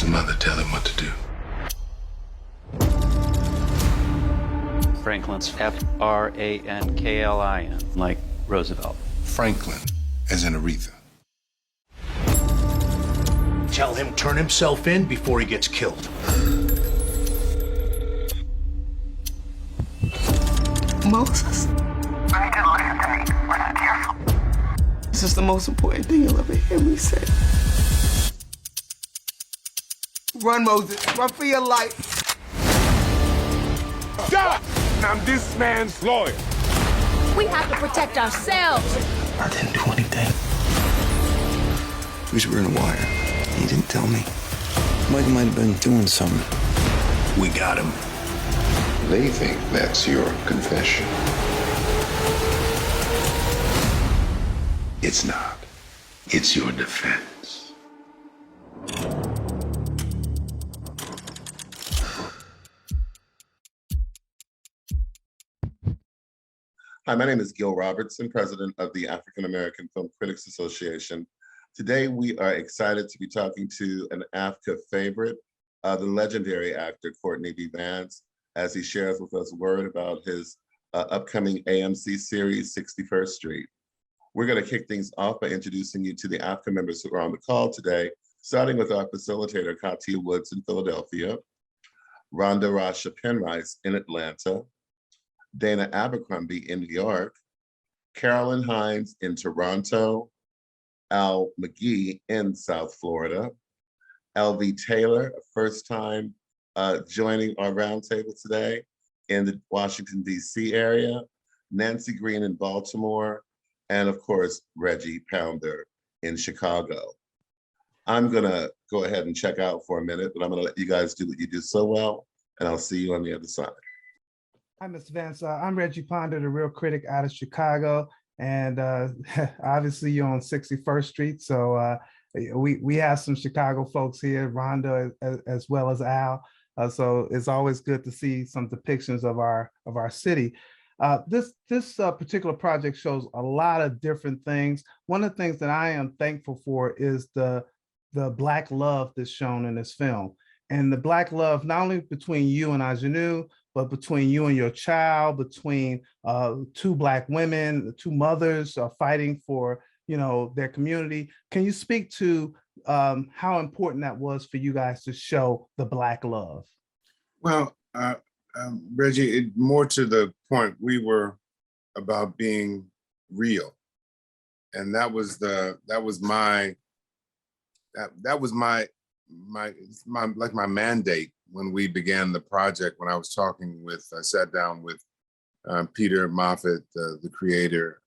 his mother tell him what to do? Franklin's Franklin, like Roosevelt. Franklin, as in Aretha. Tell him turn himself in before he gets killed. Moses, You need to listen to me. Listen carefully. this is the most important thing you'll ever hear me say. Run, Moses. Run for your life. Stop! I'm this man's lawyer. We have to protect ourselves. I didn't do anything. We were in a wire. He didn't tell me. Mike might have been doing something. We got him. They think that's your confession. It's not. It's your defense. Hi, my name is Gil Robertson, president of the African American Film Critics Association. Today, we are excited to be talking to an AAFCA favorite, the legendary actor Courtney B. Vance, as he shares with us word about his upcoming AMC series, 61st Street. We're going to kick things off by introducing you to the AAFCA members who are on the call today, starting with our facilitator, Katia Woods in Philadelphia, Rhonda Rasha Penrice in Atlanta, Dana Abercrombie in New York, Carolyn Hines in Toronto, Al McGee in South Florida, LV Taylor, first time joining our roundtable today in the Washington, D.C. area, Nancy Green in Baltimore, and of course, Reggie Pounder in Chicago. I'm gonna go ahead and check out for a minute, but I'm gonna let you guys do what you do so well, and I'll see you on the other side. Hi, Mr. Vance. I'm Reggie Ponder, the real critic out of Chicago. And obviously you're on 61st Street. So we have some Chicago folks here, Rhonda as well as Al. So it's always good to see some depictions of our city. This particular project shows a lot of different things. One of the things that I am thankful for is the Black love that's shown in this film. And the Black love, not only between you and Ajanou, but between you and your child, between two Black women, two mothers fighting for, their community. Can you speak to how important that was for you guys to show the Black love? Well, Reggie, more to the point, we were about being real, and that was my mandate when we began the project. When I sat down with Peter Moffat, the creator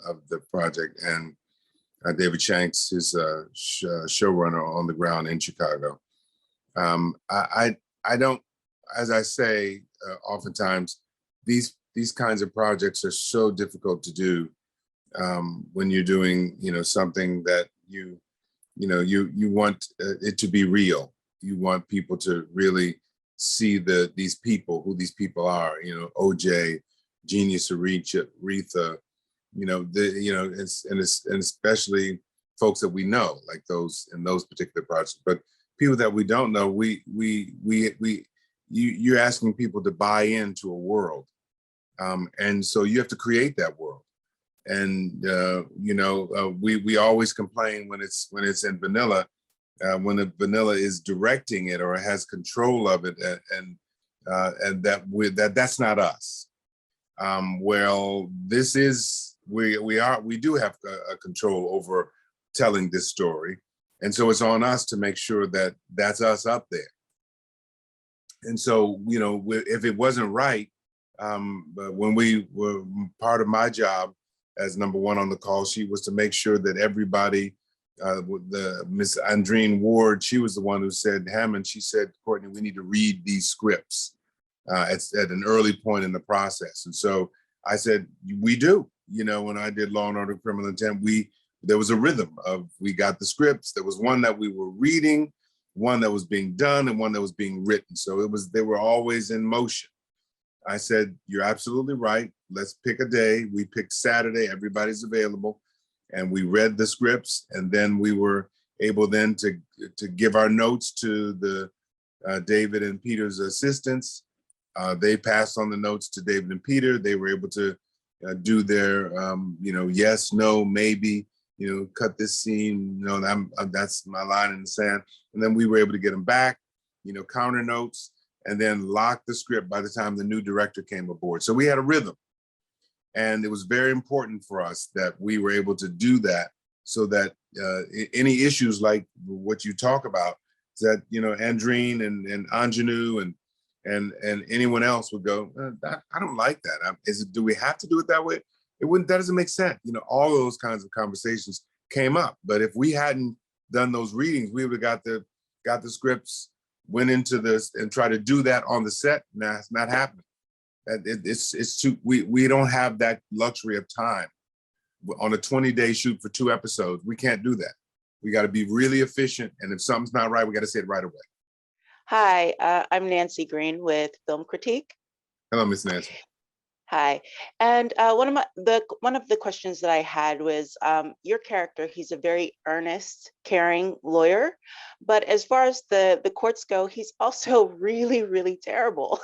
of the project, and David Shanks, his showrunner on the ground in Chicago. I don't, as I say, oftentimes these kinds of projects are so difficult to do when you're doing, something that you want it to be real. You want people to really see who these people are. OJ, Genius, Aretha, and especially folks that we know, like those in those particular projects. But people that we don't know, you're asking people to buy into a world, and so you have to create that world. And we always complain when it's in vanilla, when the vanilla is directing it or has control of it, and that's not us. Well, this is we do have a control over telling this story, and so it's on us to make sure that that's us up there. And so if it wasn't right, but when we were part of my job as number one on the call sheet was to make sure that everybody, the Miss Andreen Ward, she was the one who said, Hammond, she said, Courtney, we need to read these scripts at an early point in the process. And so I said, we do. When I did Law and Order Criminal Intent, there was a rhythm of, we got the scripts. There was one that we were reading, one that was being done, and one that was being written. So they were always in motion. I said, you're absolutely right. Let's pick a day. We picked Saturday, everybody's available. And we read the scripts. And then we were able then to give our notes to the David and Peter's assistants. They passed on the notes to David and Peter. They were able to do their, yes, no, maybe, cut this scene, that's my line in the sand. And then we were able to get them back, counter notes, and then lock the script by the time the new director came aboard. So we had a rhythm. And it was very important for us that we were able to do that so that any issues like what you talk about, that, Andreen and Anjanou and anyone else would go, I don't like that. Do we have to do it that way? That doesn't make sense. All those kinds of conversations came up. But if we hadn't done those readings, we would have got the scripts, went into this and try to do that on the set. Nah, it's not happening. It's too, we don't have that luxury of time. On a 20-day shoot for 2 episodes, we can't do that. We got to be really efficient. And if something's not right, we got to say it right away. Hi, I'm Nancy Green with Film Critique. Hello, Miss Nancy. Hi, and one of the questions that I had was your character. He's a very earnest, caring lawyer, but as far as the courts go, he's also really, really terrible.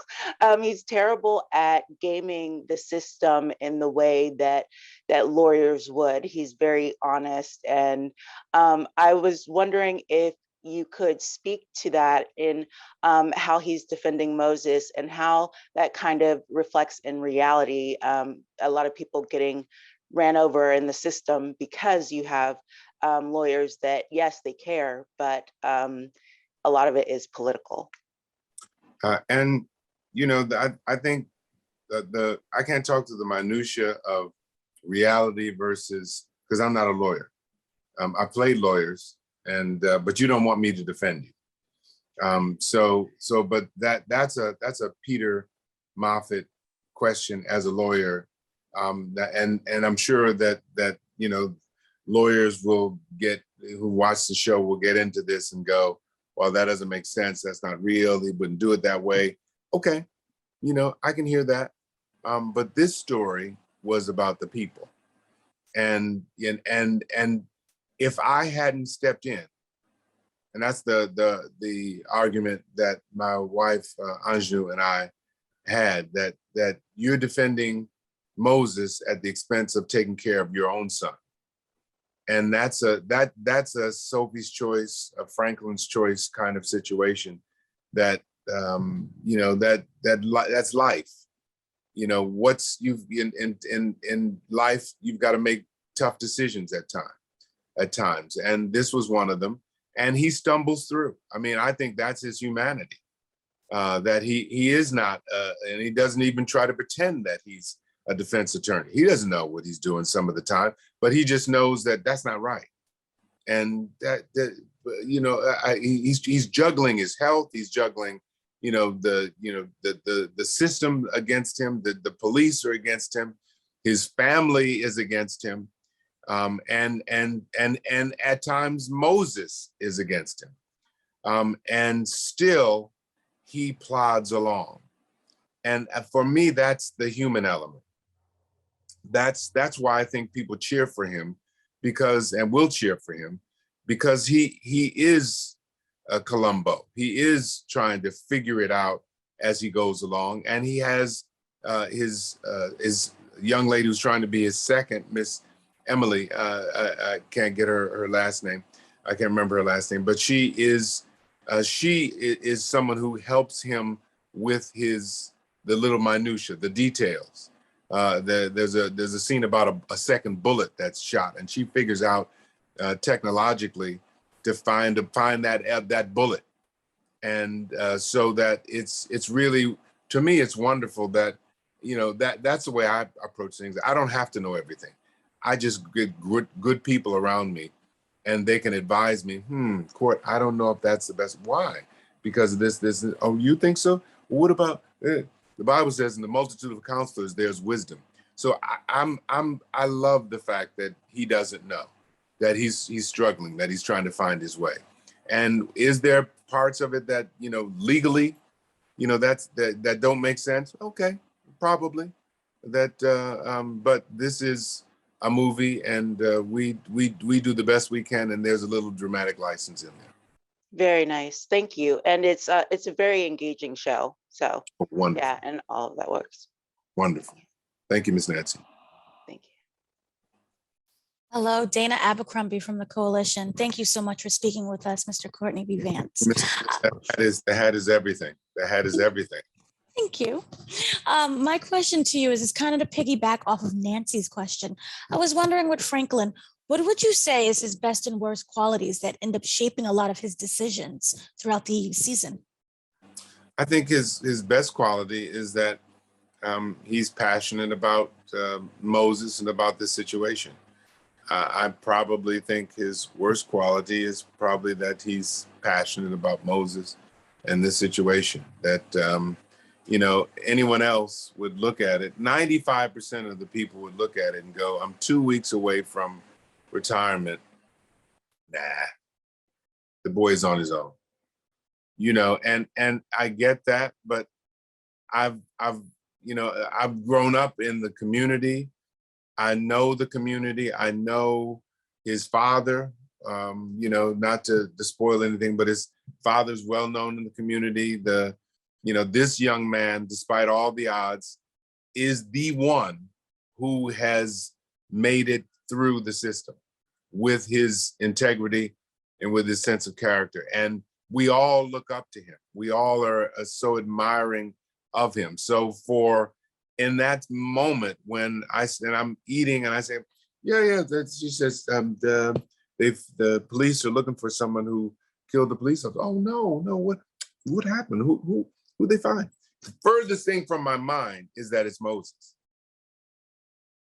He's terrible at gaming the system in the way that lawyers would. He's very honest, and I was wondering if you could speak to that in how he's defending Moses and how that kind of reflects in reality. A lot of people getting ran over in the system because you have lawyers that, yes, they care, but a lot of it is political. I think I can't talk to the minutia of reality versus, because I'm not a lawyer. I played lawyers. But you don't want me to defend you. But that's a Peter Moffat question as a lawyer. And I'm sure that lawyers who watch the show will get into this and go, well, that doesn't make sense. That's not real. They wouldn't do it that way. Okay. I can hear that. But this story was about the people. And if I hadn't stepped in, and that's the argument that my wife Anjanou and I had, that you're defending Moses at the expense of taking care of your own son, and that's a Sophie's Choice, a Franklin's Choice kind of situation. That that's life. In life, you've got to make tough decisions at times, and this was one of them. And he stumbles through. I mean, I think that's his humanity, that he is not, and he doesn't even try to pretend that he's a defense attorney. He doesn't know what he's doing some of the time, but he just knows that that's not right. And he's juggling his health. He's juggling, the system against him. The police are against him. His family is against him. And at times Moses is against him. And still he plods along. And for me, that's the human element. That's why I think people cheer for him, and will cheer for him, because he is a Columbo. He is trying to figure it out as he goes along. And he has his young lady who's trying to be his second, Miss Emily, I can't get her last name. I can't remember her last name, but she is someone who helps him with the little minutia, the details. There's a scene about a second bullet that's shot, and she figures out technologically to find that bullet, and so that it's really, to me, it's wonderful that that's the way I approach things. I don't have to know everything. I just get good people around me, and they can advise me, Court, I don't know if that's the best. Why? Because of this. Oh, you think so? Well, what about, the Bible says in the multitude of counselors, there's wisdom. So I love the fact that he doesn't know, that he's struggling, that he's trying to find his way. And is there parts of it that, legally, that don't make sense? Okay, probably. But this is a movie, and we do the best we can, and there's a little dramatic license in there. Very nice. Thank you. And it's a very engaging show. So Wonderful. yeah, and all of that works. Wonderful. Thank you, Miss Nancy. Thank you. Hello, Dana Abercrombie from the Coalition. Thank you so much for speaking with us, Mr. Courtney B. Vance. The hat is everything. The hat is everything. Thank you. My question to you is kind of to piggyback off of Nancy's question. I was wondering with Franklin, what would you say is his best and worst qualities that end up shaping a lot of his decisions throughout the season? I think his best quality is that he's passionate about Moses and about this situation. I probably think his worst quality is probably that he's passionate about Moses and this situation. That anyone else would look at it. 95% of the people would look at it and go, "I'm 2 weeks away from retirement. Nah, the boy's on his own." And I get that, but I've grown up in the community. I know the community. I know his father, not to spoil anything, but his father's well known in the community. This young man, despite all the odds, is the one who has made it through the system with his integrity and with his sense of character. And we all look up to him. We all are so admiring of him. So in that moment when I'm eating and I say, yeah, she says, the police are looking for someone who killed the police officer. Oh no, what happened? Who they find? The furthest thing from my mind is that it's Moses.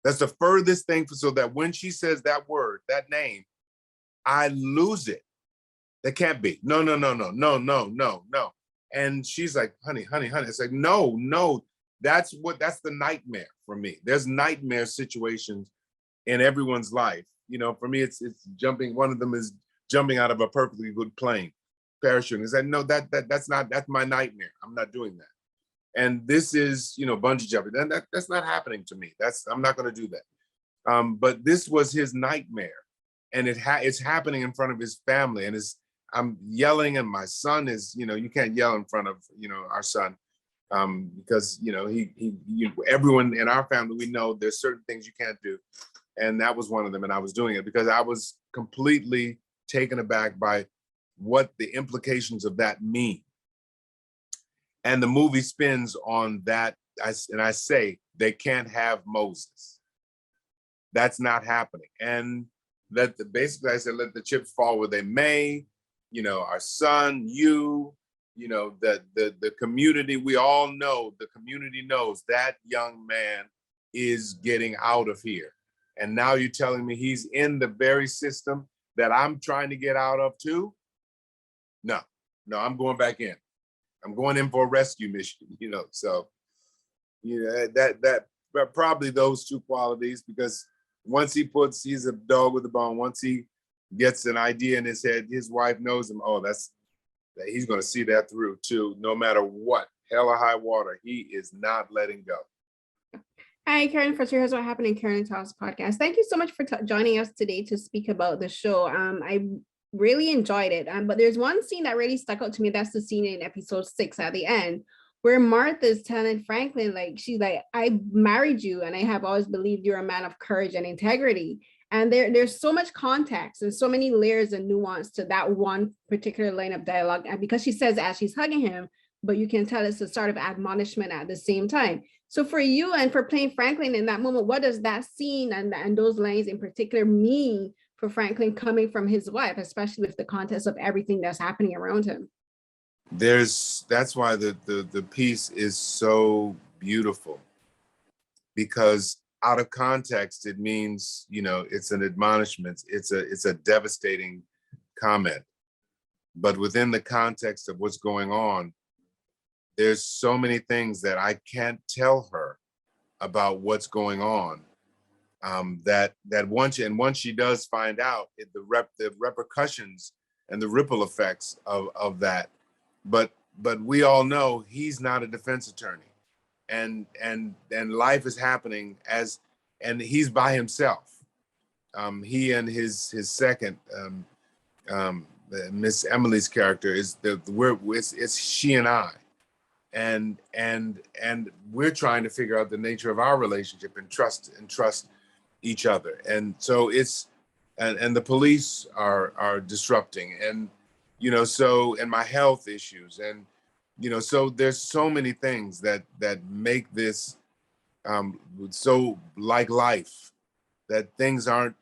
That's the furthest thing, so that when she says that word, that name, I lose it. That can't be. No. And she's like, honey. It's like, no. That's the nightmare for me. There's nightmare situations in everyone's life. For me, it's jumping. One of them is jumping out of a perfectly good plane, parachuting. It's like, no, that's my nightmare. I'm not doing that. And this is, bungee jumping. And that's not happening to me. I'm not going to do that. But this was his nightmare, and it's happening in front of his family. And I'm yelling, and my son is, you can't yell in front of, our son, because everyone in our family, we know there's certain things you can't do, and that was one of them. And I was doing it because I was completely taken aback by what the implications of that mean. And the movie spins on that. I say they can't have Moses. That's not happening. And basically I said, let the chips fall where they may. Our son, the community, we all know, the community knows that young man is getting out of here. And now you're telling me he's in the very system that I'm trying to get out of too? No, I'm going back in. I'm going in for a rescue mission, so, that probably those two qualities, because once he's a dog with a bone. Once he gets an idea in his head, his wife knows him. Oh, he's going to see that through too, no matter what, hell or high water. He is not letting go. Hi, Karen Fletcher. Here's what happened in Karen Talks podcast. Thank you so much for joining us today to speak about the show. I really enjoyed it. But there's one scene that really stuck out to me. That's the scene in episode 6 at the end, where Martha's telling Franklin, she's like, I married you and I have always believed you're a man of courage and integrity. And there's so much context and so many layers and nuance to that one particular line of dialogue. And because she says as she's hugging him, but you can tell it's a sort of admonishment at the same time. So for you and for playing Franklin in that moment, what does that scene and those lines in particular mean for Franklin coming from his wife, especially with the context of everything that's happening around him? That's why the piece is so beautiful, because out of context, it means, it's an admonishment. It's a devastating comment. But within the context of what's going on, there's so many things that I can't tell her about what's going on. That once she does find out, the repercussions and the ripple effects of that. But we all know he's not a defense attorney, and life is happening and he's by himself. he and his second, Miss Emily's character is it's she and I, and we're trying to figure out the nature of our relationship and trust each other. And so it's and the police are disrupting, and so, and my health issues, and so there's so many things that make this so like life, that things aren't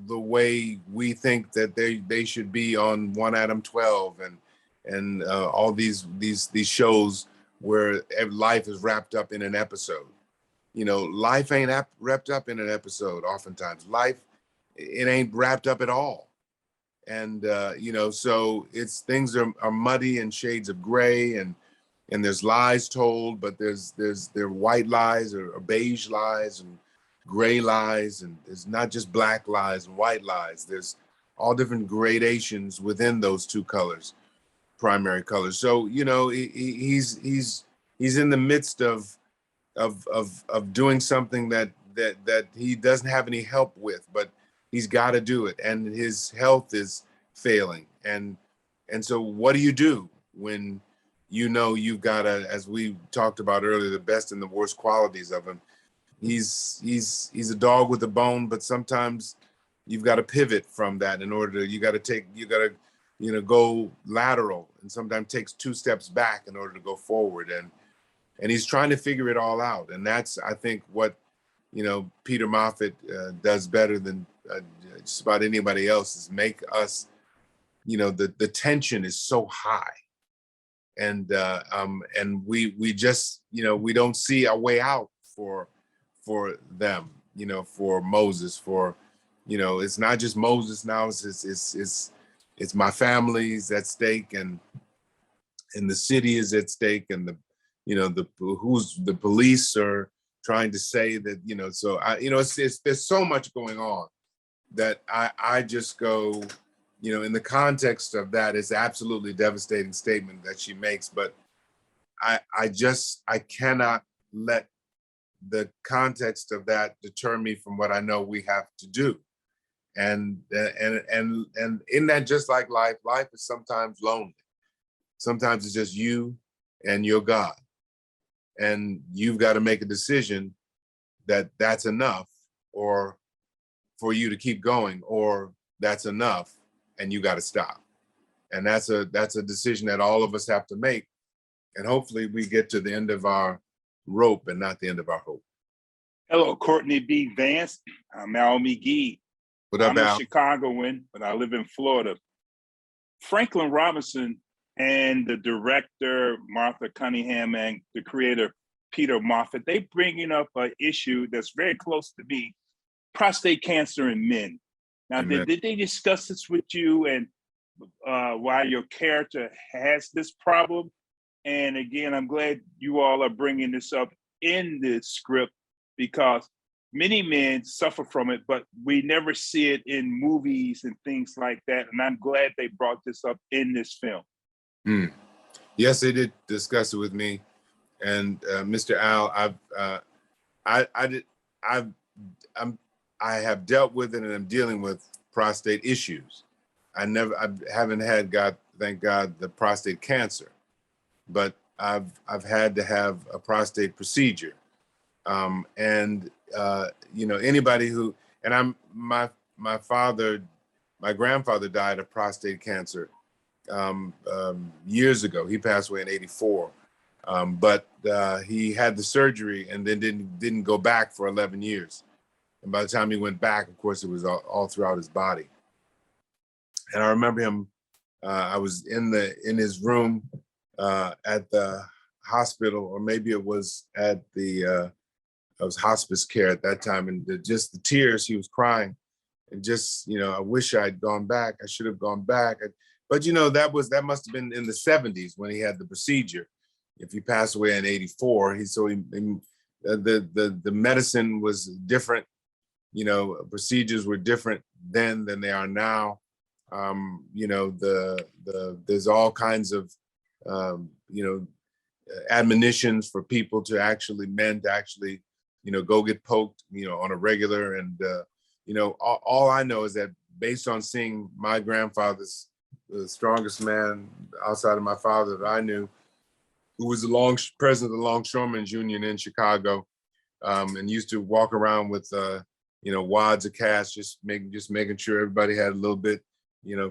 the way we think that they should be on One Adam 12 and all these shows where life is wrapped up in an episode. Life ain't wrapped up in an episode. Oftentimes life, it ain't wrapped up at all. And so it's things are muddy and shades of gray, and there's lies told, but there are white lies or beige lies and gray lies, and there's not just black lies and white lies. There's all different gradations within those two colors, primary colors. So he's in the midst of doing something that he doesn't have any help with, but he's got to do it, and his health is failing. And so what do you do when you've got as we talked about earlier, the best and the worst qualities of him? He's a dog with a bone, but sometimes you've got to pivot from that in order to, go lateral, and sometimes takes 2 steps back in order to go forward. And he's trying to figure it all out. And that's, I think, what, Peter Moffat does better than just about anybody else, is make us, the tension is so high. And we just, we don't see a way out for them, for Moses, it's not just Moses now, it's my family's at stake, and the city is at stake, and the police are trying to say that, so there's so much going on that I just go, in the context of that, it's absolutely devastating statement that she makes, but I cannot let the context of that deter me from what I know we have to do. And in that, just like life is sometimes lonely. Sometimes it's just you and your God. And you've got to make a decision that that's enough, or for you to keep going, or that's enough and you got to stop. And that's a decision that all of us have to make. And hopefully we get to the end of our rope and not the end of our hope. Hello, Courtney B. Vance. I'm Al McGee. What up, I'm a Al? Chicagoan, but I live in Florida. Franklin Robinson and the director, Martha Cunningham, and the creator, Peter Moffat, they bringing up an issue that's very close to me, prostate cancer in men. Now, did they discuss this with you, and why your character has this problem? And again, I'm glad you all are bringing this up in the script, because many men suffer from it, but we never see it in movies and things like that. And I'm glad they brought this up in this film. Yes, they did discuss it with me, and Mr. Al, I have dealt with it, and I'm dealing with prostate issues. I haven't had, thank God, the prostate cancer, but I've had to have a prostate procedure. Anybody who, and my grandfather died of prostate cancer years ago. He passed away in '84, but he had the surgery and then didn't go back for 11 years. And by the time he went back, of course, it was all throughout his body. And I remember him. I was in his room at the hospital, or maybe it was at the. I was hospice care at that time, and just the tears, he was crying, and just, I wish I'd gone back. I should have gone back. But that must have been in the 70s when he had the procedure. If he passed away in '84, the medicine was different. Procedures were different then than they are now. There's all kinds of admonitions for people men to actually go get poked, on a regular, and all I know is that based on seeing my grandfather's, the strongest man outside of my father that I knew, who was the president of the Longshoremen's Union in Chicago, and used to walk around with wads of cash, just making sure everybody had a little bit,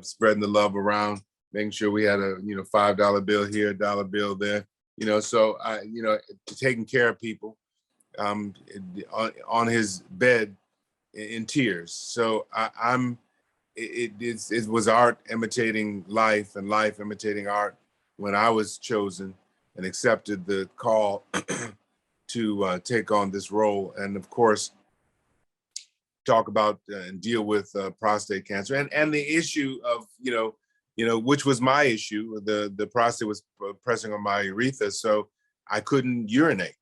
spreading the love around, making sure we had a $5 bill here, dollar bill there, so taking care of people, on his bed in tears. So it was art imitating life and life imitating art when I was chosen and accepted the call to take on this role, and of course talk about and deal with prostate cancer and the issue of which was my issue. The prostate was pressing on my urethra, so I couldn't urinate,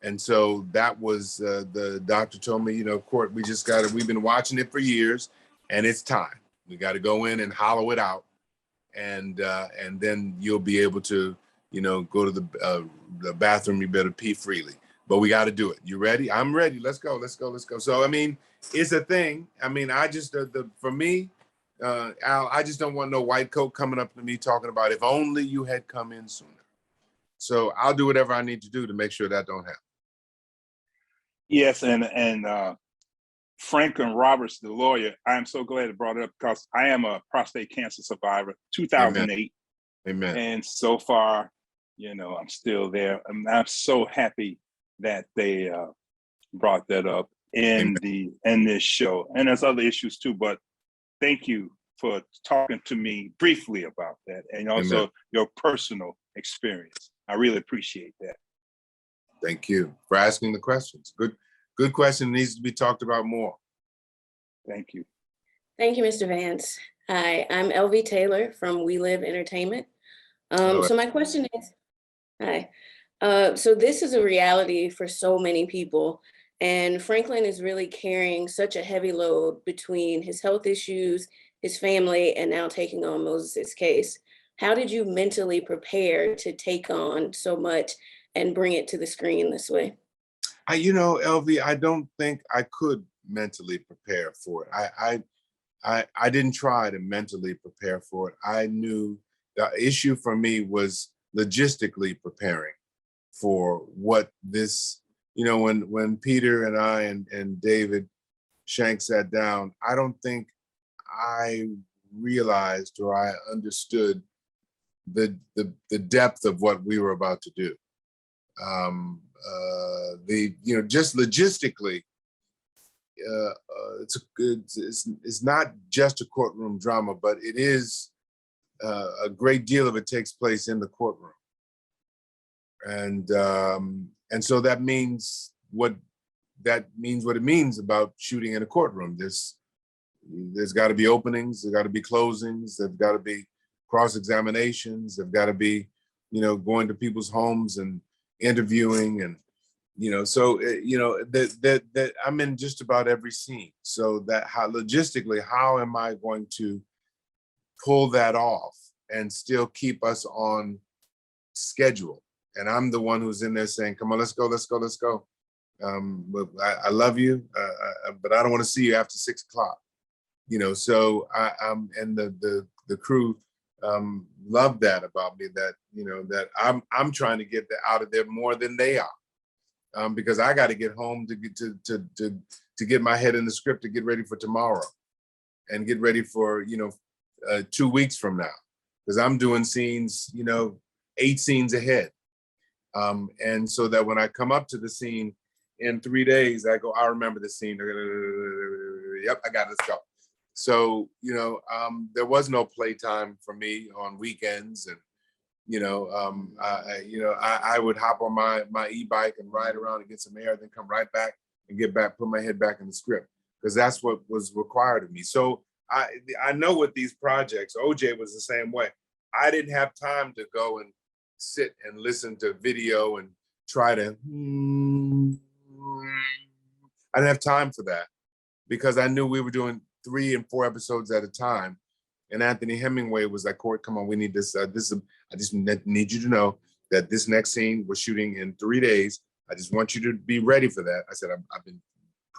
and so that was the doctor told me, Court, we've been watching it for years, and it's time. We got to go in and hollow it out, and then you'll be able to go to the bathroom. You better pee freely, but we got to do it. You ready? I'm ready. Let's go. So, it's a thing. I just, for me, Al, I just don't want no white coat coming up to me talking about if only you had come in sooner. So I'll do whatever I need to do to make sure that don't happen. Yes, and Franklin Roberts, the lawyer, I am so glad it brought it up because I am a prostate cancer survivor, 2008. Amen. And so far, I'm still there. I'm so happy that they brought that up in this show. And there's other issues too, but thank you for talking to me briefly about that, and also your personal experience. I really appreciate that. Thank you for asking the questions. Good question. Needs to be talked about more. Thank you. Thank you, Mr. Vance. Hi, I'm LV Taylor from We Live Entertainment. So my question is, hi. So this is a reality for so many people, and Franklin is really carrying such a heavy load between his health issues, his family, and now taking on Moses' case. How did you mentally prepare to take on so much and bring it to the screen this way? LV, I don't think I could mentally prepare for it. I didn't try to mentally prepare for it. I knew the issue for me was logistically preparing for what this, when Peter and I and David Shank sat down, I don't think I realized or I understood the depth of what we were about to do. Just logistically, it's not just a courtroom drama, but it is a great deal of it takes place in the courtroom, and so that means what it means about shooting in a courtroom. There's got to be openings, there's got to be closings, there's got to be cross-examinations, there's got to be going to people's homes and interviewing, and that I'm in just about every scene. So that logistically, how am I going to pull that off and still keep us on schedule? And I'm the one who's in there saying, come on, let's go. But I love you, but I don't want to see you after 6 o'clock. So and the crew love that about me, that that I'm trying to get out of there more than they are, because I got to get home to get my head in the script, to get ready for tomorrow and get ready for 2 weeks from now, because I'm doing scenes 8 scenes ahead, and so that when I come up to the scene in 3 days, I go, I remember the scene. Yep, I got it. Let's go. So, there was no playtime for me on weekends. And, I would hop on my e-bike and ride around and get some air, then come right back and get back, put my head back in the script, because that's what was required of me. So I know with these projects, OJ was the same way. I didn't have time to go and sit and listen to video and try to, I didn't have time for that, because I knew we were doing 3 and 4 episodes at a time. And Anthony Hemingway was like, Court, come on, we need this. I just need you to know that this next scene we're shooting in 3 days. I just want you to be ready for that. I said, I've been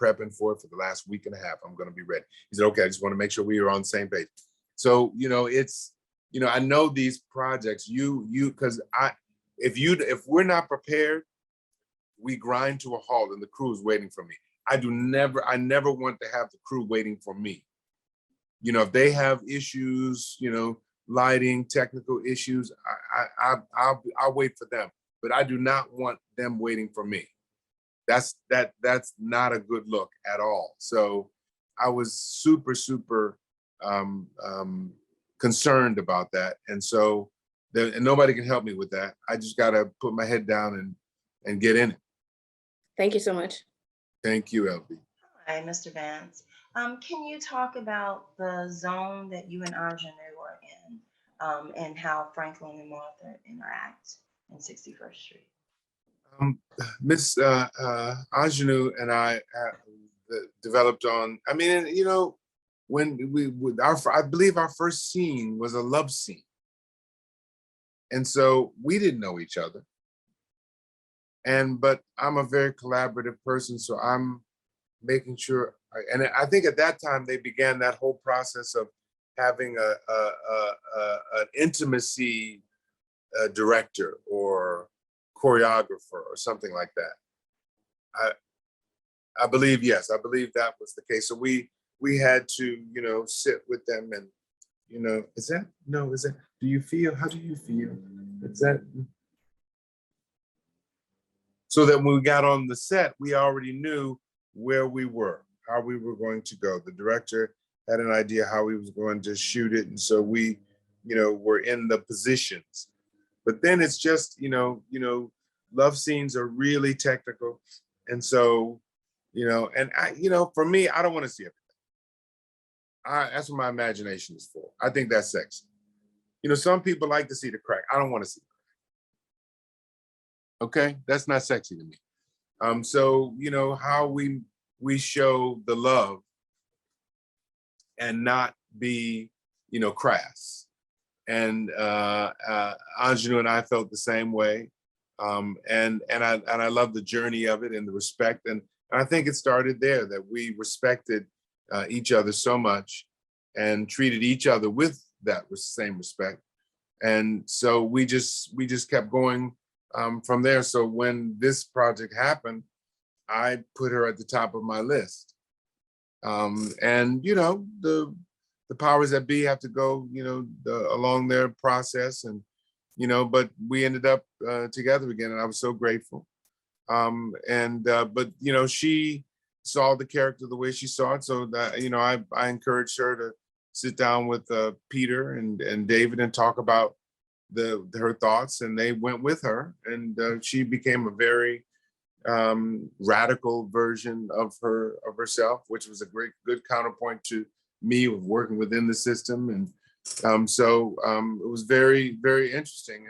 prepping for it for the last week and a half. I'm going to be ready. He said, okay, I just want to make sure we are on the same page. So, it's, I know these projects, because if we're not prepared, we grind to a halt and the crew is waiting for me. I never want to have the crew waiting for me. If they have issues, lighting, technical issues, I'll wait for them, but I do not want them waiting for me. That's not a good look at all. So I was super, super concerned about that. And so and nobody can help me with that. I just got to put my head down and get in it. Thank you so much. Thank you, LB. Hi, Mr. Vance. Can you talk about the zone that you and Anjanou were in, and how Franklin and Martha interact in 61st Street? Miss Anjanou and I developed on, when I believe our first scene was a love scene. And so we didn't know each other. But I'm a very collaborative person, so I'm making sure, and I think at that time they began that whole process of having an intimacy director or choreographer or something like that. I believe, yes, I believe that was the case. So we had to, sit with them and, do you feel, how do you feel? Is that? So that when we got on the set, we already knew where we were, how we were going to go. The director had an idea how he was going to shoot it. And so we, were in the positions. But then it's just, love scenes are really technical. And so, and I, for me, I don't want to see everything. That's what my imagination is for. I think that's sexy. Some people like to see the crack. I don't want to see the crack. Okay, that's not sexy to me. So, how we show the love and not be, crass. And Anjanou and I felt the same way. And I love the journey of it and the respect. And I think it started there, that we respected each other so much and treated each other with that same respect. And so we just kept going from there. So when this project happened, I put her at the top of my list. And the powers that be have to go, along their process, and but we ended up together again, and I was so grateful. But she saw the character the way she saw it, so that I encouraged her to sit down with Peter and David and talk about her thoughts, and they went with her, and she became a very radical version of herself, which was a good counterpoint to me of working within the system. And so it was very, very interesting.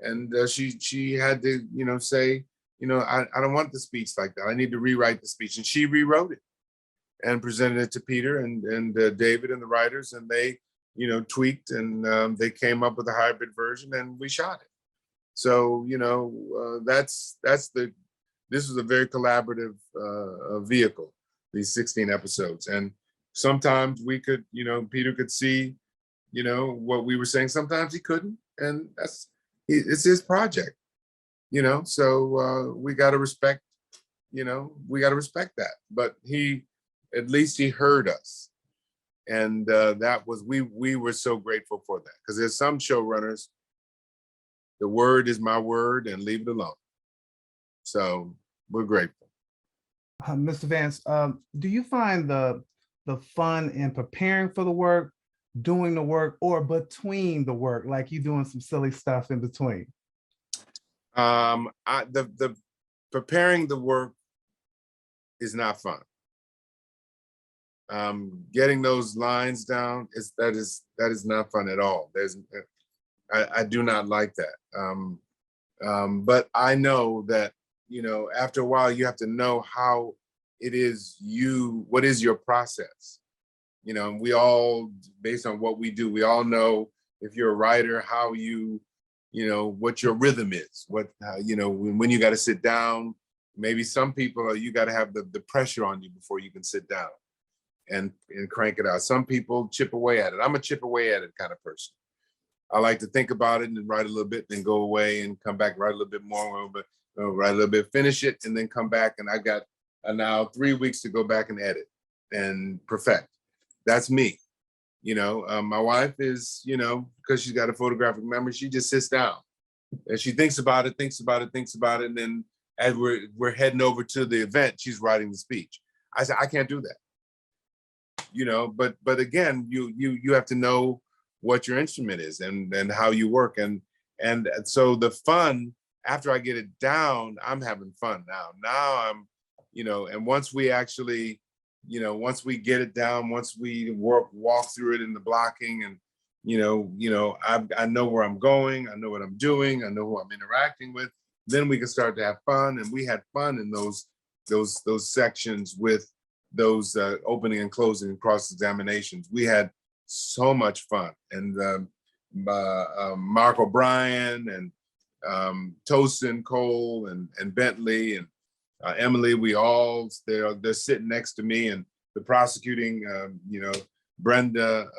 And she had to, say, I don't want the speech like that. I need to rewrite the speech. And she rewrote it and presented it to Peter and David and the writers, and they, tweaked, and they came up with a hybrid version, and we shot it. So, this was a very collaborative vehicle, these 16 episodes. And sometimes we could, Peter could see, what we were saying. Sometimes he couldn't, and it's his project, so we got to respect, that. But at least he heard us. And we were so grateful for that, because there's some showrunners, the word is my word and leave it alone. So we're grateful. Mr. Vance, do you find the fun in preparing for the work, doing the work, or between the work, like you doing some silly stuff in between? The preparing the work is not fun. Getting those lines down that is not fun at all. I do not like that. But I know that, after a while you have to know how it is what is your process? We all, based on what we do, we all know, if you're a writer, how what your rhythm is, when you got to sit down, Maybe some people, you got to have the pressure on you before you can sit down and crank it out. Some people chip away at it. I'm a chip away at it kind of person. I like to think about it and write a little bit, then go away and come back, write a little bit more, write a little bit, finish it, and then come back. And I got now 3 weeks to go back and edit and perfect. That's me. My wife is, because she's got a photographic memory, she just sits down and she thinks about it. And then as we're heading over to the event, she's writing the speech. I said, I can't do that. But again, you have to know what your instrument is and how you work. And so the fun, after I get it down, I'm having fun now. Now I'm, and once we actually, once we get it down, once we walk through it in the blocking and, I know where I'm going, I know what I'm doing, I know who I'm interacting with, then we can start to have fun. And we had fun in those sections with those opening and closing and cross-examinations. We had so much fun. And Mark O'Brien and Tosin Cole and Bentley and Emily, they're sitting next to me, and the prosecuting, Brenda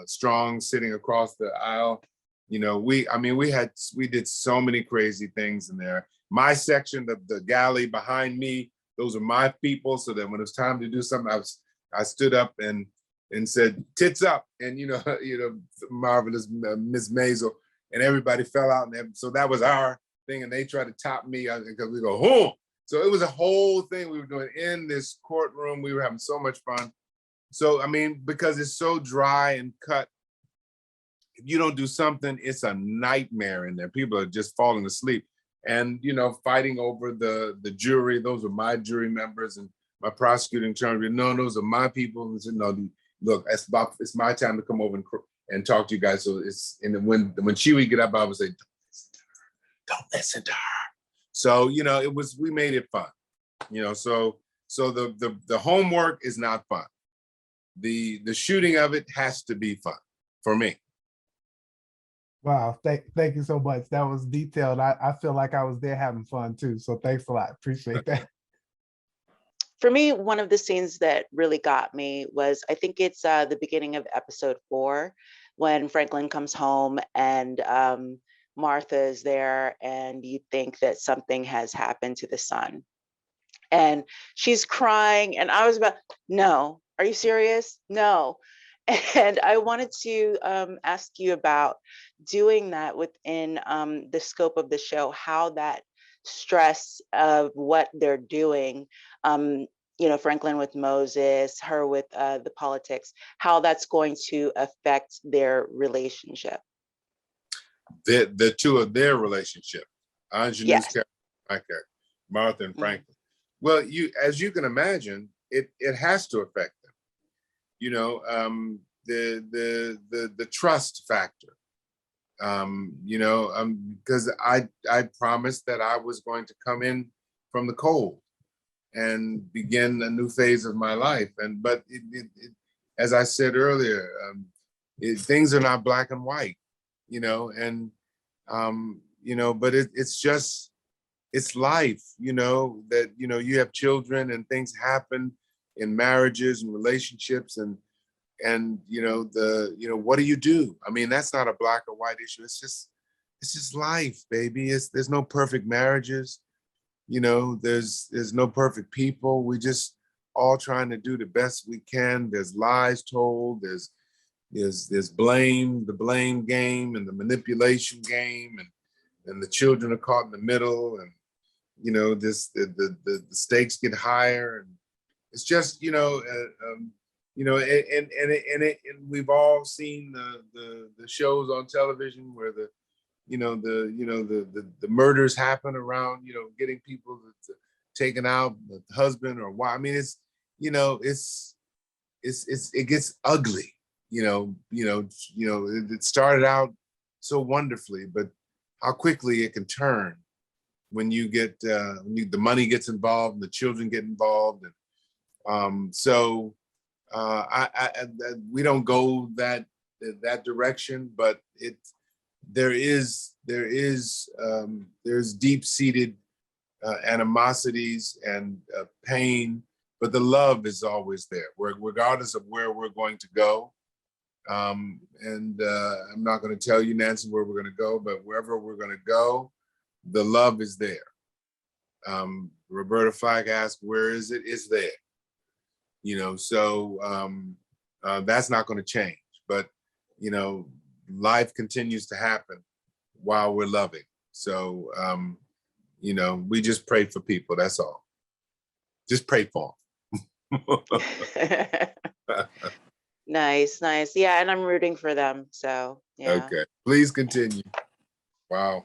Strong sitting across the aisle. We did so many crazy things in there. My section, the galley behind me, those are my people. So that when it was time to do something, I stood up and said, "Tits up," and marvelous Miss Maisel, and everybody fell out. And so that was our thing, and they tried to top me because we go, "Oh!" So it was a whole thing we were doing in this courtroom. We were having so much fun. So because it's so dry and cut, if you don't do something, it's a nightmare in there. People are just falling asleep, and fighting over the jury. Those are my jury members, and my prosecuting attorney. No, those are my people. And said, no, look, it's my time to come over and talk to you guys. So when she would get up, I would say, don't listen to her. So we made it fun. So the homework is not fun. The shooting of it has to be fun for me. Wow, thank you so much. That was detailed. I feel like I was there having fun too. So thanks a lot. Appreciate that. For me, one of the scenes that really got me was, I think it's the beginning of episode 4, when Franklin comes home and Martha is there, and you think that something has happened to the son. And she's crying, and I was about, no, are you serious? No. And I wanted to ask you about doing that within the scope of the show, how that stress of what they're doing, Franklin with Moses, her with the politics, how that's going to affect their relationship. The two of their relationship, Ingenue's character, my character, Martha and Franklin. Well, as you can imagine, it has to affect them. The trust factor. Because I promised that I was going to come in from the cold and begin a new phase of my life. But as I said earlier, things are not black and white, but it's life, that, you have children and things happen in marriages and relationships and what do you do? That's not a black or white issue. It's just life, baby. There's no perfect marriages. There's no perfect people. We just all trying to do the best we can. There's lies told. There's blame, the blame game and the manipulation game, and the children are caught in the middle, and the stakes get higher, and it's just and we've all seen the shows on television where the murders happen around, getting people taken out, the husband or wife. It gets ugly. It started out so wonderfully, but how quickly it can turn when you get the money gets involved and the children get involved, and we don't go that direction, but there's deep-seated animosities and pain, but the love is always there, regardless of where we're going to go. I'm not going to tell you, Nancy, where we're going to go, but wherever we're going to go, the love is there. Roberta Flack asked, where is it? It's there. So that's not going to change. But, life continues to happen while we're loving. So, we just pray for people. That's all. Just pray for them. Nice. Yeah, and I'm rooting for them. So, yeah. Okay, please continue. Wow.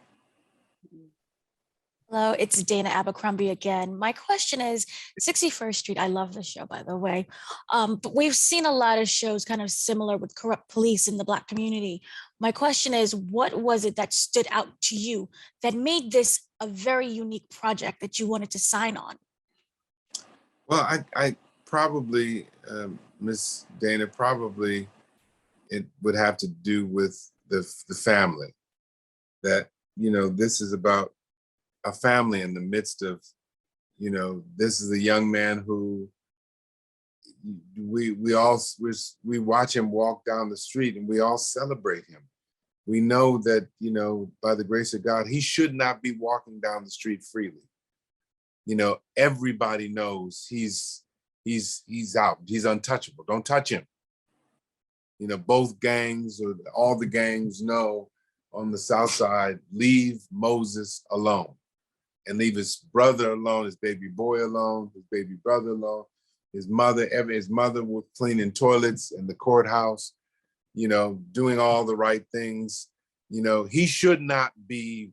Hello, it's Dana Abercrombie again. My question is 61st Street. I love the show, by the way. But we've seen a lot of shows kind of similar with corrupt police in the Black community. My question is, what was it that stood out to you that made this a very unique project that you wanted to sign on? Well, I probably, Miss Dana, probably it would have to do with the family. That, this is about a family in the midst of, this is a young man who we watch him walk down the street and we all celebrate him. We know that, by the grace of God, he should not be walking down the street freely. Everybody knows he's out, he's untouchable. Don't touch him. Both gangs or all the gangs know on the South Side, leave Moses alone. And leave his brother alone, his baby boy alone, his baby brother alone, his mother was cleaning toilets in the courthouse, doing all the right things. He should not be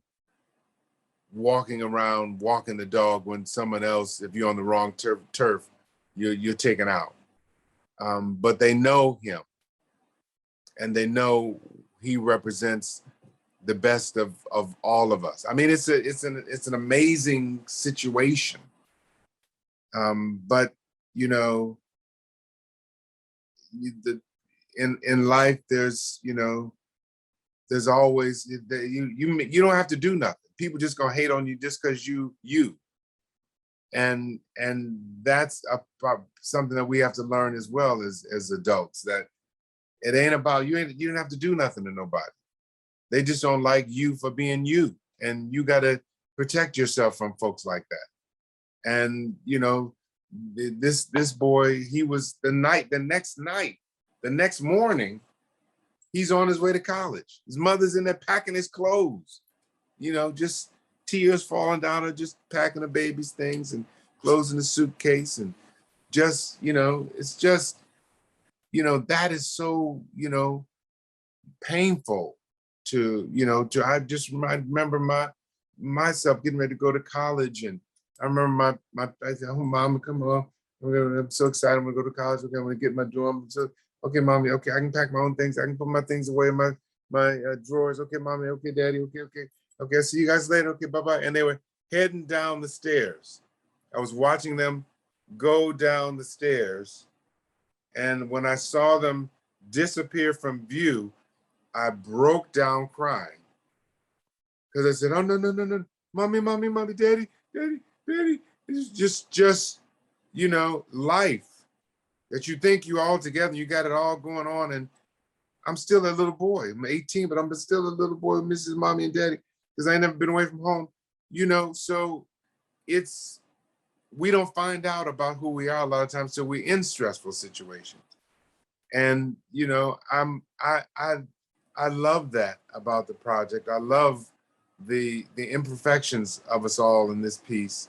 walking around, walking the dog when someone else, if you're on the wrong turf, you're taken out. But they know him, and they know he represents the best of all of us. I mean, it's an amazing situation. But in life, there's always you don't have to do nothing. People just gonna hate on you just because you. And that's something that we have to learn as well as adults, that it ain't about you. You don't have to do nothing to nobody. They just don't like you for being you. And you got to protect yourself from folks like that. And, this boy, he was the next morning, he's on his way to college. His mother's in there packing his clothes, just tears falling down her, just packing the baby's things and closing the suitcase. And just, it's just, that is so, painful. I just remember myself getting ready to go to college, and I remember I said, "Oh, Mom, come on! I'm so excited! I'm gonna go to college. Okay, I'm gonna get my dorm. So, okay, Mommy. Okay, I can pack my own things. I can put my things away in my drawers. Okay, Mommy. Okay, Daddy. Okay. I'll see you guys later. Okay, bye bye." And they were heading down the stairs. I was watching them go down the stairs, and when I saw them disappear from view, I broke down crying, because I said, "Oh, no, Mommy, Daddy. It's just, life, that you think you all together, you got it all going on. And I'm still a little boy. I'm 18, but I'm still a little boy who misses Mommy and Daddy, because I ain't never been away from home, so we don't find out about who we are a lot of times till we're in stressful situations. And, I love that about the project. I love the imperfections of us all in this piece,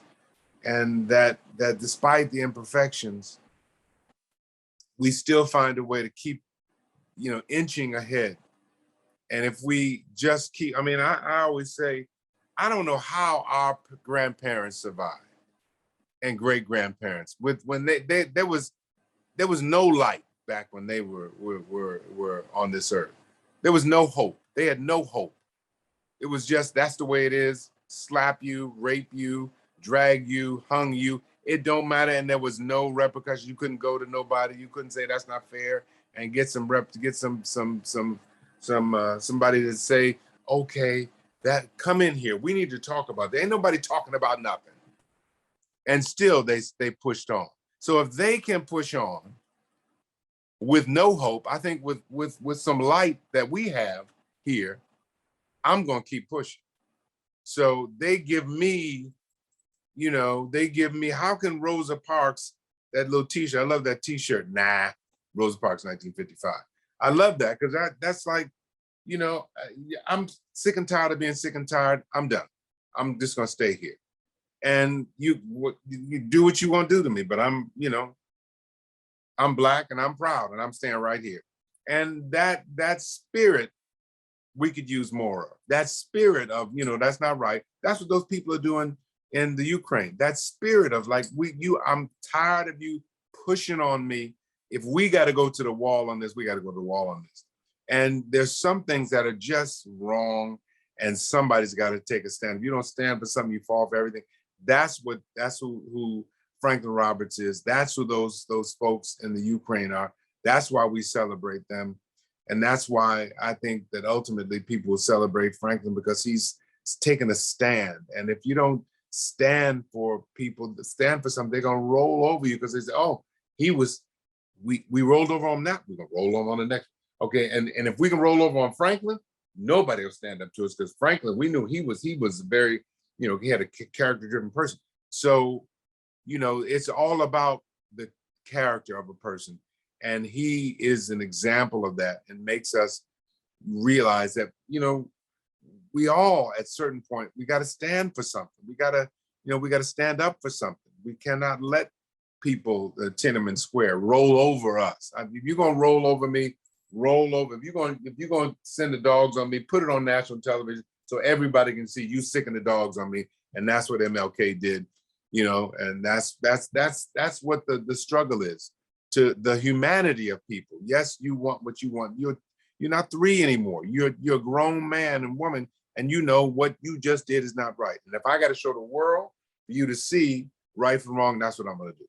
and that despite the imperfections, we still find a way to keep, inching ahead. And if we just keep, I always say, I don't know how our grandparents survived, and great grandparents, when there was no light back when they were on this earth. There was no hope. They had no hope. It was just, that's the way it is. Slap you, rape you, drag you, hung you. It don't matter. And there was no repercussion. You couldn't go to nobody. You couldn't say that's not fair and get somebody to say, okay, that come in here. We need to talk about that. Ain't nobody talking about nothing. and still they pushed on. So if they can push on with no hope, I think with some light that we have here, I'm gonna keep pushing. So they give me, how can Rosa Parks, that little t-shirt, I love that t-shirt, nah, Rosa Parks 1955. I love that because that's like, I'm sick and tired of being sick and tired. I'm done. I'm just gonna stay here. And you do what you want to do to me, but I'm Black and I'm proud and I'm staying right here. And that spirit we could use more of. That spirit of, that's not right. That's what those people are doing in the Ukraine. That spirit of like, I'm tired of you pushing on me. If we got to go to the wall on this, we got to go to the wall on this. And there's some things that are just wrong and somebody's got to take a stand. If you don't stand for something, you fall for everything. That's who Franklin Roberts is. That's who those folks in the Ukraine are. That's why we celebrate them. And that's why I think that ultimately people will celebrate Franklin, because he's taken a stand. And if you don't stand for people, stand for something, they're gonna roll over you because they say, oh, we rolled over on that, we're gonna roll over on the next. Okay, and if we can roll over on Franklin, nobody will stand up to us, because Franklin, we knew he was very, he had a character-driven person. So, it's all about the character of a person. And he is an example of that and makes us realize that, we all at certain point, we got to stand for something. We got to stand up for something. We cannot let people, Tiananmen Square, roll over us. If you're going to roll over me, roll over. If you're going to send the dogs on me, put it on national television so everybody can see you sicking the dogs on me. And that's what MLK did, and that's what the struggle is, to the humanity of people. Yes, you want what you want. You're not 3 anymore. You're a grown man and woman, and you know what you just did is not right. And if I got to show the world for you to see right from wrong, that's what I'm going to do.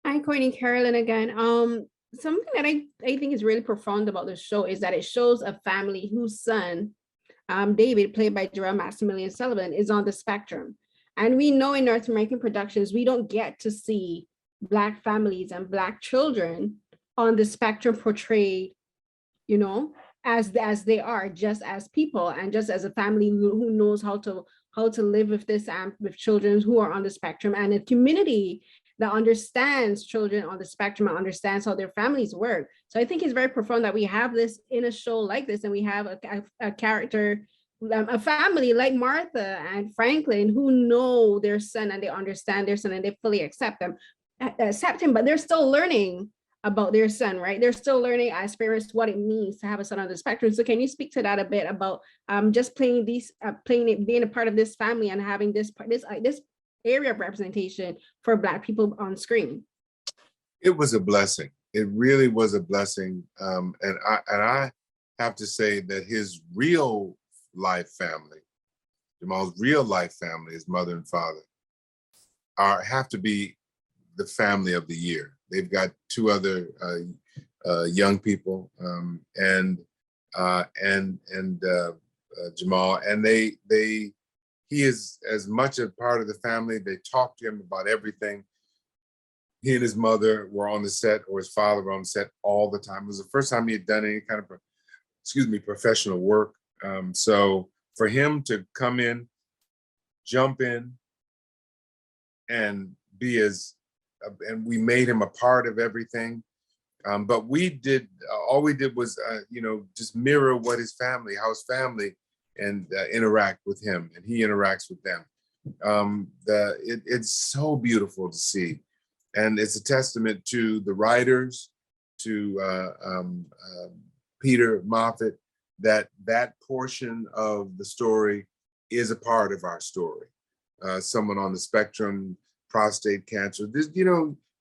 Hi, Courtney, Carolyn again. Something that I think is really profound about the show is that it shows a family whose son, David, played by Jerome Maximilian Sullivan, is on the spectrum. And we know in North American productions, we don't get to see Black families and Black children on the spectrum portrayed, as they are, just as people and just as a family who knows how to live with this, with children who are on the spectrum, and a community that understands children on the spectrum and understands how their families work. So I think it's very profound that we have this in a show like this, and we have a character, a family like Martha and Franklin, who know their son and they understand their son and they fully accept him, but they're still learning about their son, right? They're still learning as parents what it means to have a son on the spectrum. So can you speak to that a bit about just being a part of this family and having this area of representation for Black people on screen? It was a blessing. It really was a blessing. And I have to say that his real life family, Jamal's real life family, his mother and father, have to be the family of the year. They've got 2 other young people, and Jamal, and he is as much a part of the family. They talk to him about everything. He and his mother were on the set, or his father were on the set all the time. It was the first time he had done any kind of, professional work. So for him to come in, jump in, and be and we made him a part of everything. But all we did was, just mirror what how his family and interact with him, and he interacts with them. It's so beautiful to see. And it's a testament to the writers, to Peter Moffat, that portion of the story is a part of our story. Someone on the spectrum, prostate cancer,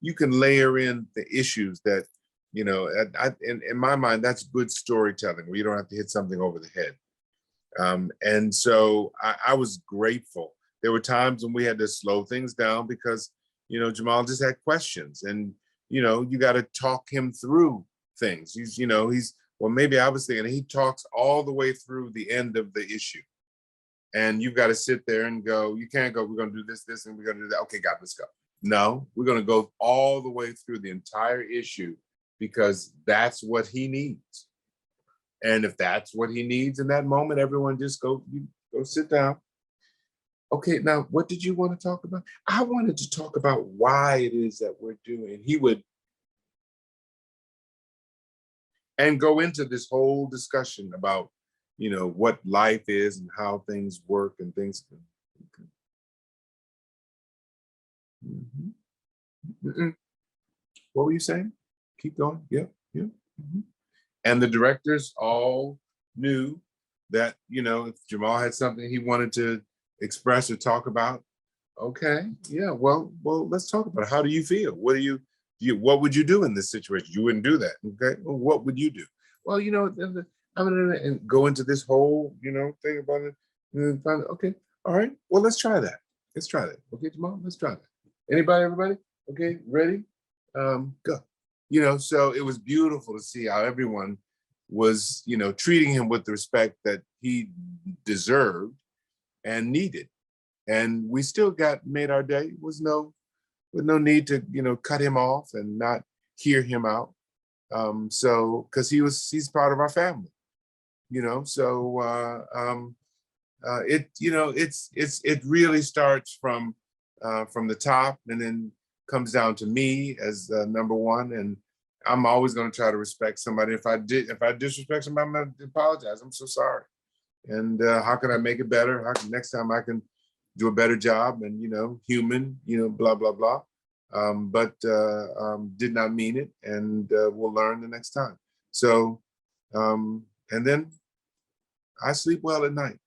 you can layer in the issues that, in my mind, that's good storytelling, where you don't have to hit something over the head. And so I was grateful. There were times when we had to slow things down because, Jamal just had questions, and, you got to talk him through things. Maybe I was thinking he talks all the way through the end of the issue. And you've got to sit there and go, you can't go, we're going to do this, and we're going to do that. Okay, God, let's go. No, we're going to go all the way through the entire issue because that's what he needs. And if that's what he needs in that moment, everyone just go sit down. Okay, now what did you want to talk about? I wanted to talk about why it is that we're doing. He would, and go into this whole discussion about, what life is and how things work and things. What were you saying? Keep going. Yeah. And the directors all knew that, if Jamal had something he wanted to express or talk about, okay, yeah, well, let's talk about it. How do you feel? What would you do in this situation? You wouldn't do that. Okay. Well, what would you do? Well, and go into this whole, thing about it. And find, okay. All right. Well, let's try that. Okay, Jamal, let's try that. Everybody? Okay, ready? Go. So it was beautiful to see how everyone was, treating him with the respect that he deserved and needed. And we still made our day. With no need to, cut him off and not hear him out. So, because he's part of our family, so it really starts from the top and then comes down to me as number one. And I'm always going to try to respect somebody. If I disrespect somebody, I'm going to apologize. I'm so sorry. And how can I make it better? How can next time I can do a better job and, human, blah, blah, blah. But did not mean it. And we'll learn the next time. So, and then I sleep well at night.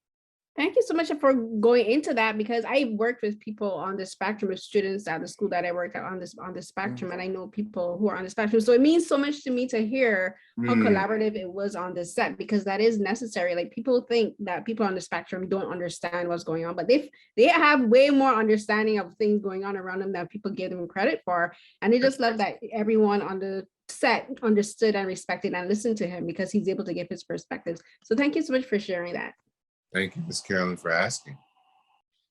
Thank you so much for going into that, because I worked with people on the spectrum, of students at the school that I worked at on the spectrum, and I know people who are on the spectrum. So it means so much to me to hear how collaborative it was on this set, because that is necessary. Like, people think that people on the spectrum don't understand what's going on, but they have way more understanding of things going on around them than people give them credit for. And I just love that everyone on the set understood and respected and listened to him, because he's able to give his perspectives. So thank you so much for sharing that. Thank you, Ms. Carolyn, for asking.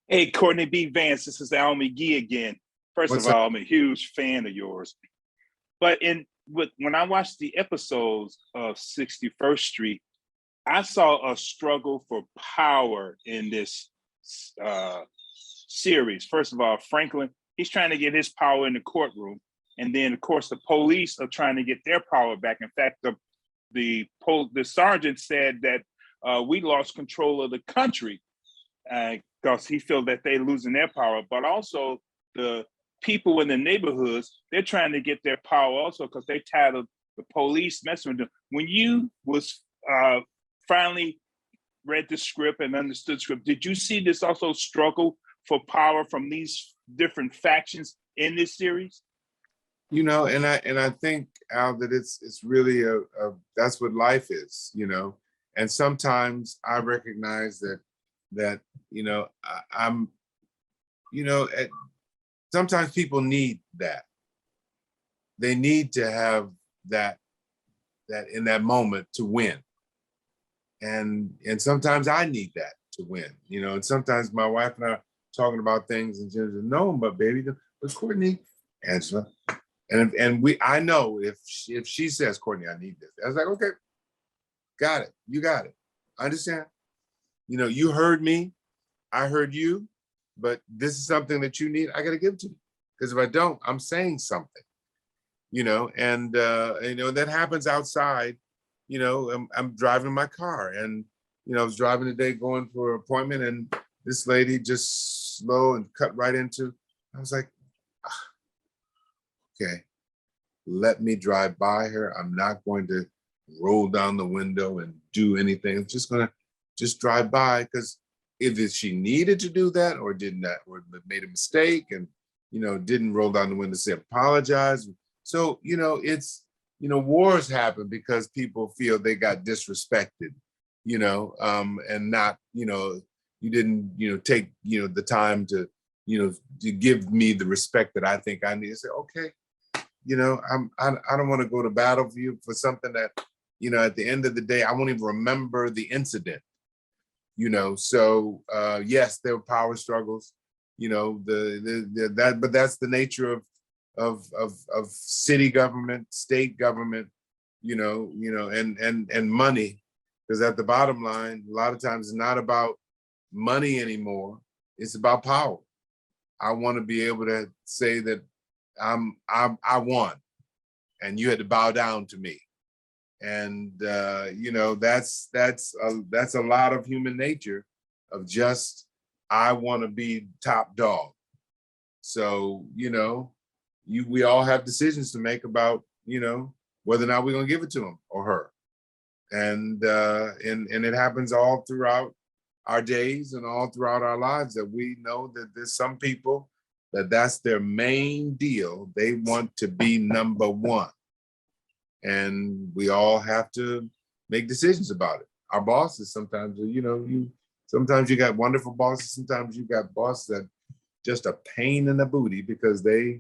Hey, Courtney B. Vance, this is Al McGee again. First of all, I'm a huge fan of yours. But when I watched the episodes of 61st Street, I saw a struggle for power in this series. First of all, Franklin, he's trying to get his power in the courtroom. And then, of course, the police are trying to get their power back. In fact, the sergeant said that we lost control of the country because he felt that they're losing their power. But also the people in the neighborhoods, they're trying to get their power also because they're tired of the police messing with them. When you was finally read the script and understood the script, did you see this also struggle for power from these different factions in this series? And I think, Al, that it's really that's what life is, And sometimes I recognize that I'm, sometimes people need that. They need to have that in that moment to win. And sometimes I need that to win, and sometimes my wife and I are talking about things and she says, no, but baby, but Courtney, Angela, and I know if she says, Courtney, I need this. I was like, okay, got it. You got it. I understand. You heard me. I heard you. But this is something that you need. I got to give it to you. Because if I don't, I'm saying something. And that happens outside. I'm driving my car. And, I was driving today going for an appointment. And this lady just slow and cut right into. I was like, okay, let me drive by her. I'm not going to roll down the window and do anything. I'm just gonna drive by, because if she needed to do that or did not, or made a mistake and didn't roll down the window, say apologize. So it's wars happen because people feel they got disrespected, and not you didn't take the time to to give me the respect that I think I need. To say, okay, I don't want to go to battle for you for something that, at the end of the day, I won't even remember the incident. So yes, there were power struggles, but that's the nature of city government, state government, and money, because at the bottom line, a lot of times it's not about money anymore. It's about power. I want to be able to say that I won, and you had to bow down to me, and that's a lot of human nature, of just I want to be top dog. So we all have decisions to make about whether or not we're gonna give it to him or her, and it happens all throughout our days and all throughout our lives, that we know that there's some people that's their main deal. They want to be number one, and we all have to make decisions about it. Our bosses sometimes, sometimes you got wonderful bosses, sometimes you got bosses that just a pain in the booty because they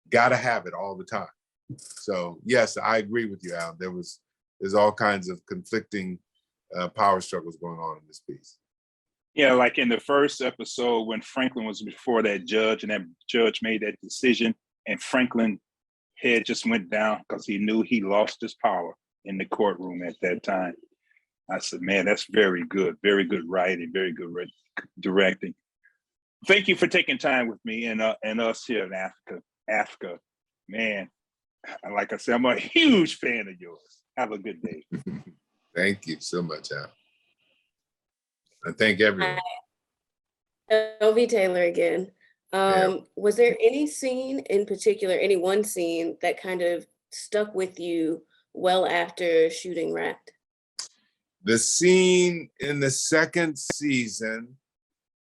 gotta have it all the time. So yes, I agree with you, Al. There's all kinds of conflicting power struggles going on in this piece. Yeah, like in the first episode when Franklin was before that judge, and that judge made that decision, and Franklin head just went down because he knew he lost his power in the courtroom at that time. I said, man, that's very good writing, very good directing. Thank you for taking time with me and us here in AAFCA. Man, like I said, I'm a huge fan of yours. Have a good day. Thank you so much, Al. And thank everyone. LV Taylor again. Was there any scene in particular, any one scene that kind of stuck with you well after shooting wrapped? The scene in the second season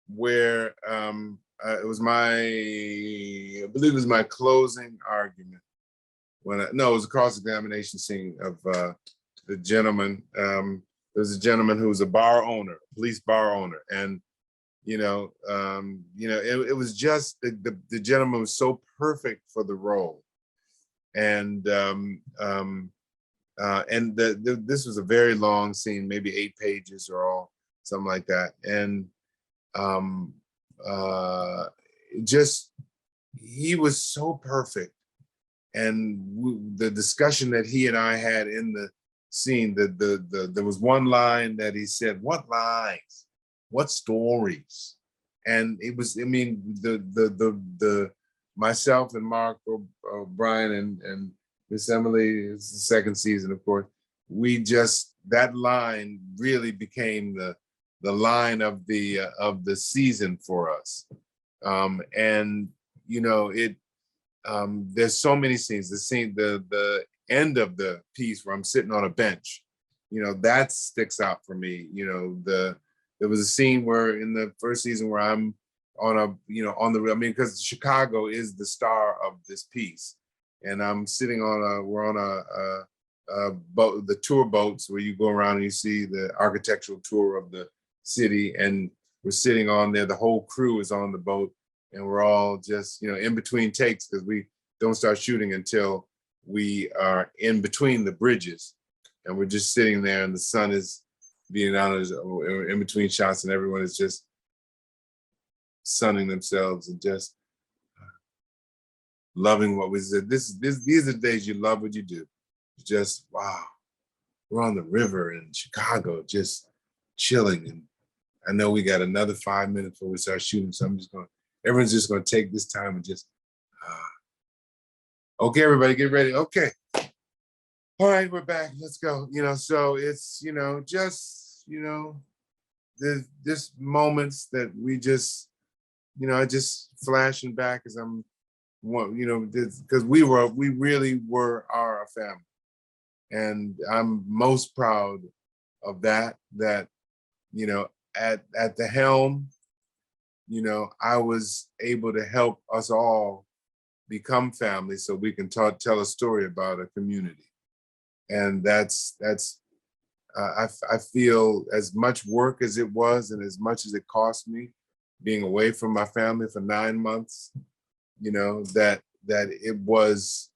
where it was I believe it was my closing argument. It was a cross-examination scene of the gentleman. There was a gentleman who was a police bar owner, and it was just the gentleman was so perfect for the role, and this was a very long scene, maybe 8 pages or all, something like that, and he was so perfect, and the discussion that he and I had in the scene, there was one line that he said, "What lines? What stories?" And it was, the myself and Mark O'Brien and Miss Emily, it's the second season, of course. That line really became the line of the season for us. There's so many scenes. The end of the piece where I'm sitting on a bench, that sticks out for me. There was a scene where in the first season where I'm because Chicago is the star of this piece, and I'm sitting we're on a boat, the tour boats where you go around and you see the architectural tour of the city, and we're sitting on there. The whole crew is on the boat, and we're all just in between takes, because we don't start shooting until we are in between the bridges, and we're just sitting there, and the sun is being out in between shots, and everyone is just sunning themselves and just loving what we said. These are the days you love what you do. Just, wow, we're on the river in Chicago, just chilling. And I know we got another 5 minutes before we start shooting, so everyone's just gonna take this time and just, okay, everybody get ready. Okay. All right, we're back, let's go. So it's, there's just moments that we just, I just flashing back as I'm, because we really were our family. And I'm most proud of that, at the helm, I was able to help us all become family so we can tell a story about a community. And I feel, as much work as it was and as much as it cost me being away from my family for 9 months, that it was,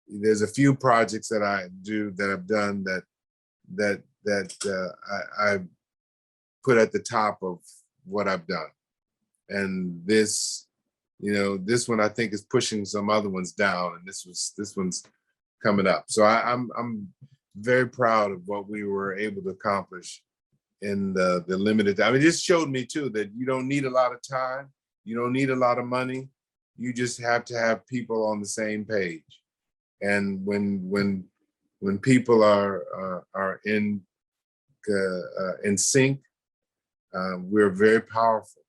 there's a few projects that I've done that put at the top of what I've done. And this, this one I think is pushing some other ones down, and this one's coming up. So I'm very proud of what we were able to accomplish in the limited time. It just showed me too that you don't need a lot of time, you don't need a lot of money. You just have to have people on the same page. And when people are in sync, we're very powerful,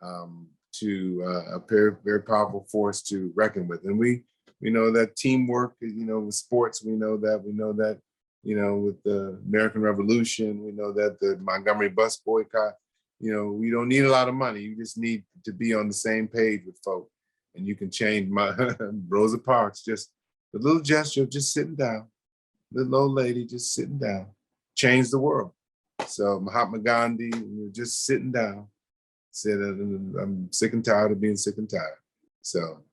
a very, very powerful force to reckon with. And we know that teamwork, with sports, we know that, with the American Revolution, we know that the Montgomery bus boycott, we don't need a lot of money. You just need to be on the same page with folk. And you can change Rosa Parks, just a little gesture of just sitting down, little old lady just sitting down, changed the world. So Mahatma Gandhi, just sitting down, said, I'm sick and tired of being sick and tired. So,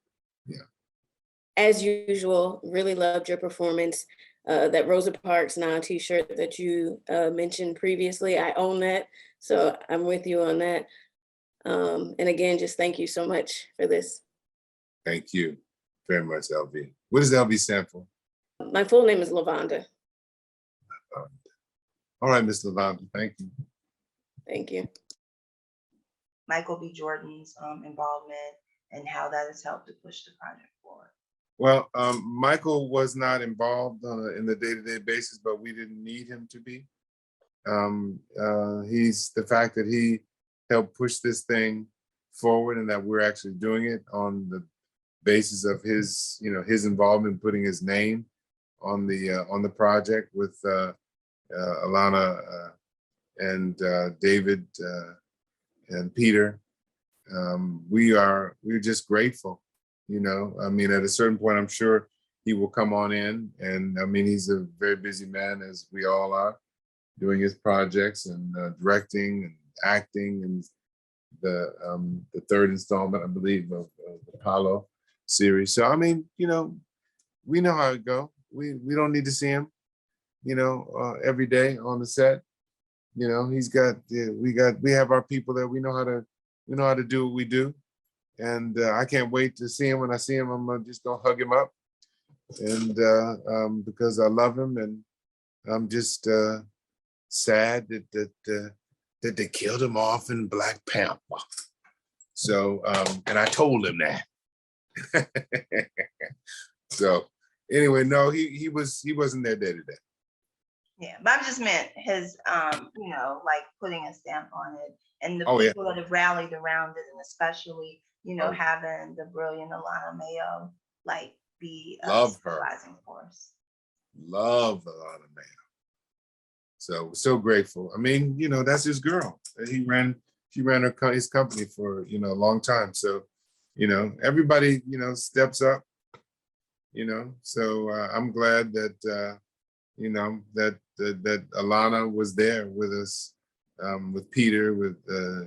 yeah. As usual, really loved your performance. That Rosa Parks Now t-shirt that you mentioned previously, I own that. So I'm with you on that. And again, just thank you so much for this. Thank you very much, LV. What does LV stand for? My full name is Lavonda. All right, Ms. Lavonda, thank you. Thank you. Michael B. Jordan's involvement and how that has helped to push the project forward. Well, Michael was not involved in the day-to-day basis, but we didn't need him to be. He's the fact that he helped push this thing forward and that we're actually doing it on the basis of his, his involvement, putting his name on the project with Alana and David and Peter. We're just grateful. I mean, at a certain point, I'm sure he will come on in, and I mean, he's a very busy man, as we all are, doing his projects and directing and acting, and the third installment, I believe, of the Apollo series. So I mean, we know how it go. We don't need to see him, every day on the set. We have our people there. We know how to do what we do. And I can't wait to see him. When I see him, I'm just gonna hug him up, and because I love him, and I'm just sad that they killed him off in Black Panther. So, and I told him that. So, anyway, no, he wasn't there day to day. Yeah, but I just meant his, like putting a stamp on it, and the Oh, yeah. people that have rallied around it, and especially, having the brilliant Alana Mayo, be a Love her. supervising force. Love Alana Mayo. So grateful. I mean, that's his girl. She ran his company for, a long time. So, everybody, steps up, so I'm glad that, that Alana was there with us, with Peter, with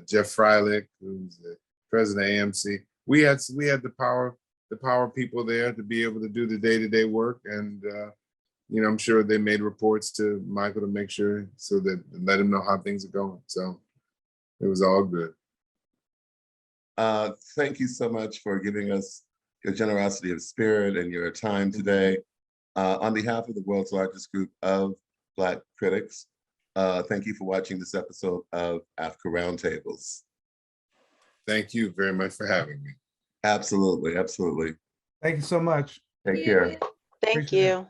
Jeff Freilich, who's the president of AMC. We had the power people there to be able to do the day-to-day work, and I'm sure they made reports to Michael to make sure, so that let him know how things are going. So it was all good. Thank you so much for giving us your generosity of spirit and your time today. On behalf of the world's largest group of Black critics, thank you for watching this episode of AAFCA Roundtables. Thank you very much for having me. Absolutely, absolutely. Thank you so much. Take care. Thank you.